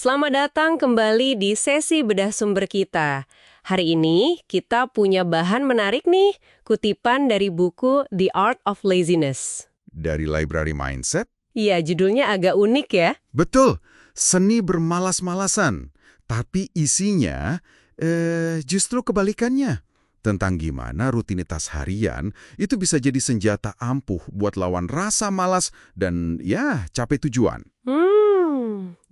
Selamat datang kembali di sesi bedah sumber kita. Hari ini kita punya bahan menarik nih, kutipan dari buku The Art of Laziness. Dari Library Mindset? Iya, judulnya agak unik ya. Betul, seni bermalas-malasan. Tapi isinya justru kebalikannya. Tentang gimana rutinitas harian itu bisa jadi senjata ampuh buat lawan rasa malas dan ya capek tujuan.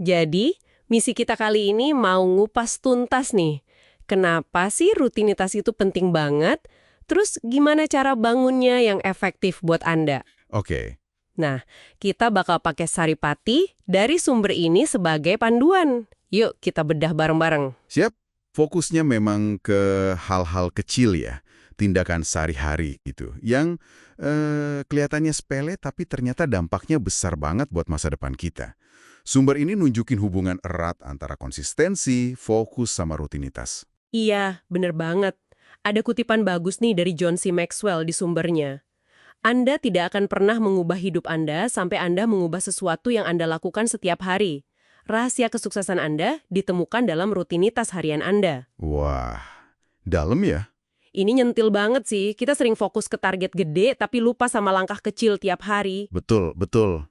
Jadi misi kita kali ini mau ngupas tuntas nih. Kenapa sih rutinitas itu penting banget? Terus gimana cara bangunnya yang efektif buat Anda? Oke, Nah, kita bakal pakai saripati dari sumber ini sebagai panduan. Yuk kita bedah bareng-bareng. siap. Fokusnya memang ke hal-hal kecil ya, tindakan sehari-hari gitu, yang kelihatannya sepele tapi ternyata dampaknya besar banget buat masa depan kita. Sumber ini nunjukin hubungan erat antara konsistensi, fokus, sama rutinitas. Iya, bener banget. Ada kutipan bagus nih dari John C. Maxwell di sumbernya. Anda tidak akan pernah mengubah hidup Anda sampai Anda mengubah sesuatu yang Anda lakukan setiap hari. Rahasia kesuksesan Anda ditemukan dalam rutinitas harian Anda. Wah, dalam ya? Ini nyentil banget sih, kita sering fokus ke target gede tapi lupa sama langkah kecil tiap hari. Betul, betul.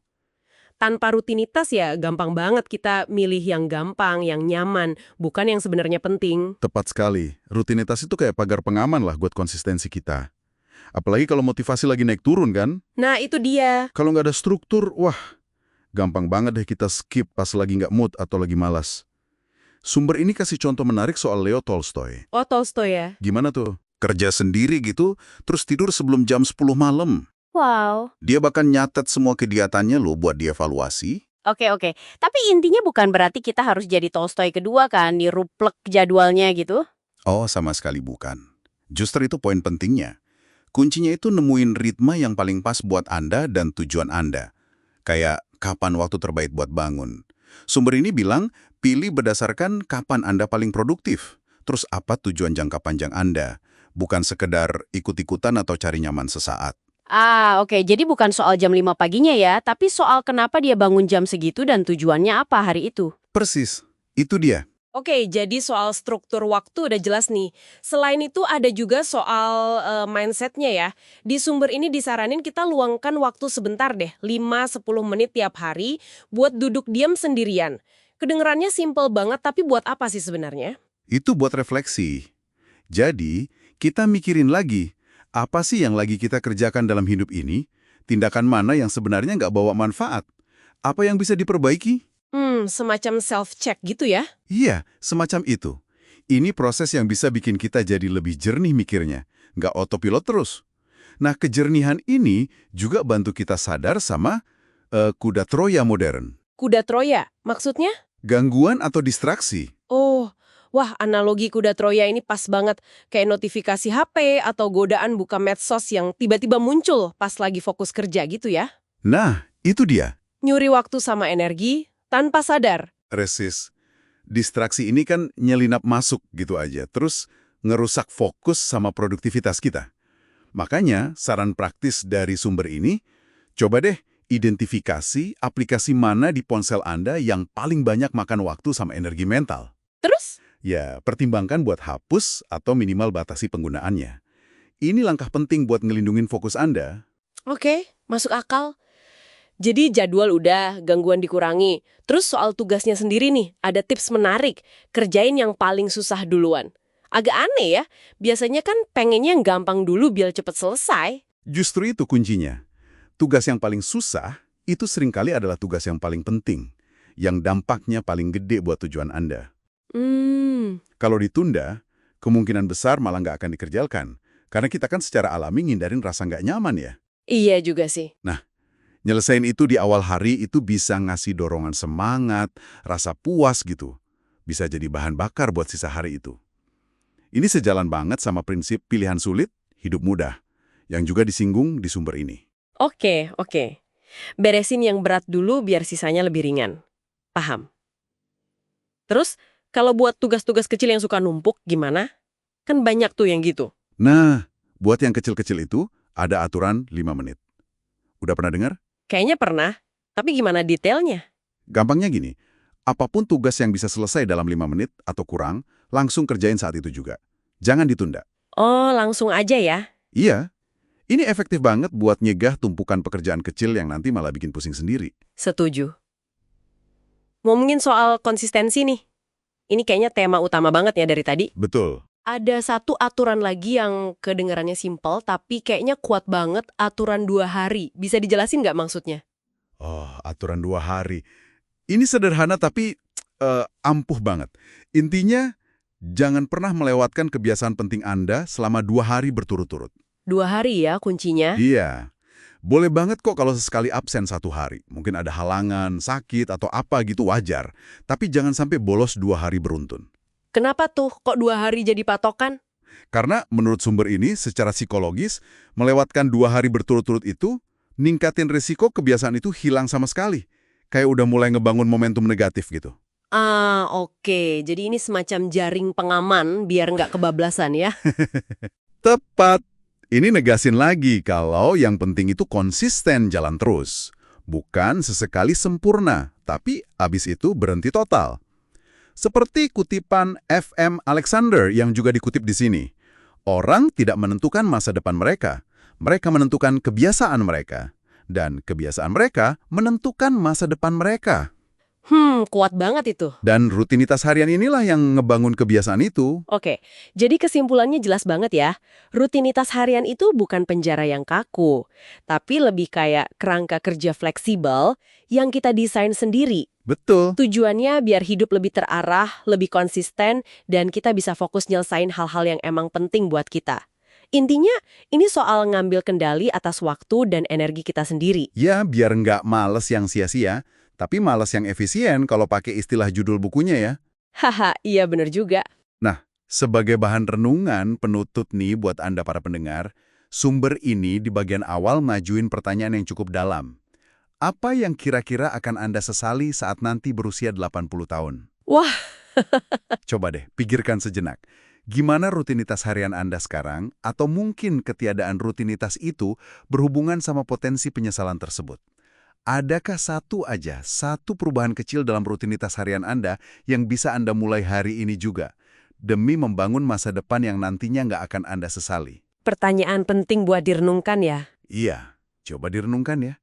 Tanpa rutinitas ya gampang banget kita milih yang gampang, yang nyaman, bukan yang sebenarnya penting. Tepat sekali. Rutinitas itu kayak pagar pengaman lah buat konsistensi kita. Apalagi kalau motivasi lagi naik turun kan? Nah itu dia. Kalau nggak ada struktur, wah, gampang banget deh kita skip pas lagi nggak mood atau lagi malas. Sumber ini kasih contoh menarik soal Leo Tolstoy. Oh Tolstoy ya? Gimana tuh? Kerja sendiri gitu, terus tidur sebelum jam 10 malam. Wow. Dia bahkan nyatet semua kegiatannya loh buat dievaluasi. Oke. Tapi intinya bukan berarti kita harus jadi Tolstoy kedua kan, diruplek jadwalnya gitu. Oh, sama sekali bukan. Justru itu poin pentingnya. Kuncinya itu nemuin ritme yang paling pas buat Anda dan tujuan Anda. Kayak kapan waktu terbaik buat bangun. Sumber ini bilang, pilih berdasarkan kapan Anda paling produktif. Terus apa tujuan jangka panjang Anda. Bukan sekedar ikut-ikutan atau cari nyaman sesaat. Oke. Jadi bukan soal jam 5 paginya ya, tapi soal kenapa dia bangun jam segitu dan tujuannya apa hari itu. Persis, itu dia. Oke, jadi soal struktur waktu udah jelas nih. Selain itu ada juga soal mindsetnya ya. Di sumber ini disaranin kita luangkan waktu sebentar deh, 5-10 menit tiap hari buat duduk diam sendirian. Kedengerannya simple banget, tapi buat apa sih sebenarnya? Itu buat refleksi. Jadi, kita mikirin lagi, apa sih yang lagi kita kerjakan dalam hidup ini? Tindakan mana yang sebenarnya nggak bawa manfaat? Apa yang bisa diperbaiki? Semacam self-check gitu ya? Iya, semacam itu. Ini proses yang bisa bikin kita jadi lebih jernih mikirnya, nggak autopilot terus. Nah, kejernihan ini juga bantu kita sadar sama kuda Troya modern. Kuda Troya, maksudnya? Gangguan atau distraksi. Oh, wah analogi kuda Troya ini pas banget. Kayak notifikasi HP atau godaan buka medsos yang tiba-tiba muncul pas lagi fokus kerja gitu ya. Nah, itu dia. Nyuri waktu sama energi tanpa sadar. Resist. Distraksi ini kan nyelinap masuk gitu aja, terus ngerusak fokus sama produktivitas kita. Makanya, saran praktis dari sumber ini, coba deh identifikasi aplikasi mana di ponsel Anda yang paling banyak makan waktu sama energi mental. Terus? Ya, pertimbangkan buat hapus atau minimal batasi penggunaannya. Ini langkah penting buat ngelindungin fokus Anda. Oke, masuk akal. Jadi jadwal udah, gangguan dikurangi. Terus soal tugasnya sendiri nih, ada tips menarik. Kerjain yang paling susah duluan. Agak aneh ya, biasanya kan pengennya yang gampang dulu biar cepet selesai. Justru itu kuncinya. Tugas yang paling susah, itu seringkali adalah tugas yang paling penting, yang dampaknya paling gede buat tujuan Anda. Kalau ditunda, kemungkinan besar malah nggak akan dikerjakan. Karena kita kan secara alami ngindarin rasa nggak nyaman ya. Iya juga sih. Nyelesain itu di awal hari itu bisa ngasih dorongan semangat, rasa puas gitu. Bisa jadi bahan bakar buat sisa hari itu. Ini sejalan banget sama prinsip pilihan sulit, hidup mudah, yang juga disinggung di sumber ini. Oke. Beresin yang berat dulu biar sisanya lebih ringan. Paham. Terus, kalau buat tugas-tugas kecil yang suka numpuk, gimana? Kan banyak tuh yang gitu. Nah, buat yang kecil-kecil itu, ada aturan 5 menit. Udah pernah dengar? Kayaknya pernah, tapi gimana detailnya? Gampangnya gini, Apapun tugas yang bisa selesai dalam 5 menit atau kurang, langsung kerjain saat itu juga. Jangan ditunda. Oh, langsung aja ya? Iya, ini efektif banget buat nyegah tumpukan pekerjaan kecil yang nanti malah bikin pusing sendiri. Setuju. Ngomongin soal konsistensi nih. Ini kayaknya tema utama banget ya dari tadi. Betul. Ada satu aturan lagi yang kedengarannya simpel, tapi kayaknya kuat banget, aturan 2 hari. Bisa dijelasin nggak maksudnya? Oh, aturan 2 hari. Ini sederhana tapi ampuh banget. Intinya, jangan pernah melewatkan kebiasaan penting Anda selama 2 hari berturut-turut. 2 hari ya kuncinya? Iya. Boleh banget kok kalau sesekali absen 1 hari. Mungkin ada halangan, sakit, atau apa gitu wajar. Tapi jangan sampai bolos 2 hari beruntun. Kenapa tuh kok 2 hari jadi patokan? Karena menurut sumber ini, secara psikologis, melewatkan 2 hari berturut-turut itu, ningkatin risiko kebiasaan itu hilang sama sekali. Kayak udah mulai ngebangun momentum negatif gitu. Ah, oke. Jadi ini semacam jaring pengaman biar nggak kebablasan ya? Tepat. Ini negasin lagi kalau yang penting itu konsisten jalan terus. Bukan sesekali sempurna, tapi abis itu berhenti total. Seperti kutipan F.M. Alexander yang juga dikutip di sini. Orang tidak menentukan masa depan mereka. Mereka menentukan kebiasaan mereka. Dan kebiasaan mereka menentukan masa depan mereka. Kuat banget itu. Dan rutinitas harian inilah yang ngebangun kebiasaan itu. Oke, jadi kesimpulannya jelas banget ya. Rutinitas harian itu bukan penjara yang kaku, tapi lebih kayak kerangka kerja fleksibel yang kita desain sendiri. Betul. Tujuannya biar hidup lebih terarah, lebih konsisten, dan kita bisa fokus nyelesain hal-hal yang emang penting buat kita. Intinya, ini soal ngambil kendali atas waktu dan energi kita sendiri. Ya, biar nggak males yang sia-sia, tapi males yang efisien kalau pakai istilah judul bukunya ya. Haha, iya bener juga. Nah, sebagai bahan renungan penutut nih buat Anda para pendengar, sumber ini di bagian awal majuin pertanyaan yang cukup dalam. Apa yang kira-kira akan Anda sesali saat nanti berusia 80 tahun? Wah, Coba deh, pikirkan sejenak. Gimana rutinitas harian Anda sekarang, atau mungkin ketiadaan rutinitas itu berhubungan sama potensi penyesalan tersebut? Adakah satu perubahan kecil dalam rutinitas harian Anda yang bisa Anda mulai hari ini juga, demi membangun masa depan yang nantinya nggak akan Anda sesali? pertanyaan penting buat direnungkan ya. Iya, coba direnungkan ya.